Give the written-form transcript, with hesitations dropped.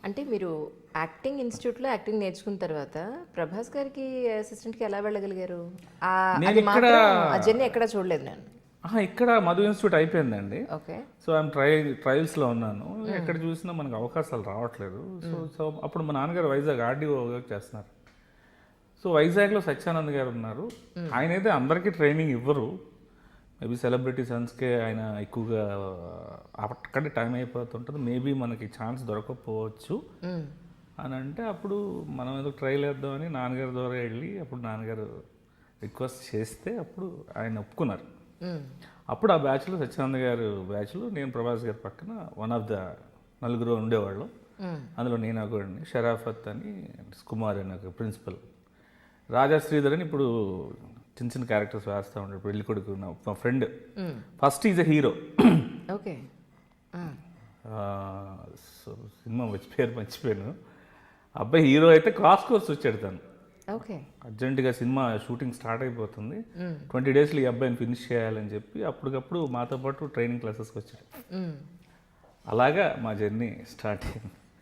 అంటే మీరు యాక్టింగ్ ఇన్స్టిట్యూట్లో యాక్టింగ్ నేర్చుకున్న తర్వాత ప్రభాస్ గారికి అసిస్టెంట్కి ఎలా వెళ్ళగలిగారు? అది మాత్రం ఆ జర్నీ ఎక్కడ చూడలేదు నేను. ఇక్కడ మధు ఇన్స్టిట్యూట్ అయిపోయిందండి. ఓకే. సో ఐఎమ్ ట్రయల్స్లో ఉన్నాను. ఎక్కడ చూసినా మనకు అవకాశాలు రావట్లేదు. సో అప్పుడు మా నాన్నగారు వైజాగ్ ఆర్డీఓ వర్క్ చేస్తున్నారు. సో వైజాగ్లో సత్యానంద్ గారు ఉన్నారు. ఆయన అయితే అందరికీ ట్రైనింగ్ ఇవ్వరు. మేబీ సెలబ్రిటీ సన్స్కే ఆయన ఎక్కువగా అక్కడే టైం అయిపోతుంటుంది. మేబీ మనకి ఛాన్స్ దొరకకపోవచ్చు అని అంటే అప్పుడు మనం ఏదో ట్రైల్ వేద్దామని నాన్నగారి ద్వారా వెళ్ళి అప్పుడు నాన్నగారు రిక్వెస్ట్ చేస్తే అప్పుడు ఆయన ఒప్పుకున్నారు. అప్పుడు ఆ బ్యాచ్లో సత్యానంద్ గారు బ్యాచ్లో నేను ప్రభాస్ గారి పక్కన వన్ ఆఫ్ ద నలుగురు ఉండేవాళ్ళు. అందులో నేను ఒకడిని, షరాఫత్ అని, కుమార్ అని ఒక ప్రిన్సిపల్, రాజా శ్రీధర్ అని ఇప్పుడు చిన్న చిన్న క్యారెక్టర్స్ వేస్తూ ఉంటాడు. పెళ్లి కొడుకు మా friend, first is a hero. Okay. So cinema మర్చిపోయాను. అబ్బాయి హీరో అయితే క్రాస్ కోర్స్ వచ్చాడు తను. ఓకే. అర్జెంటుగా సినిమా షూటింగ్ స్టార్ట్ అయిపోతుంది, 20 డేస్లో ఈ అబ్బాయిని ఫినిష్ చేయాలని చెప్పి అప్పటికప్పుడు మాతో పాటు ట్రైనింగ్ క్లాసెస్కి వచ్చాడు. అలాగా మా జర్నీ స్టార్ట్ అయింది.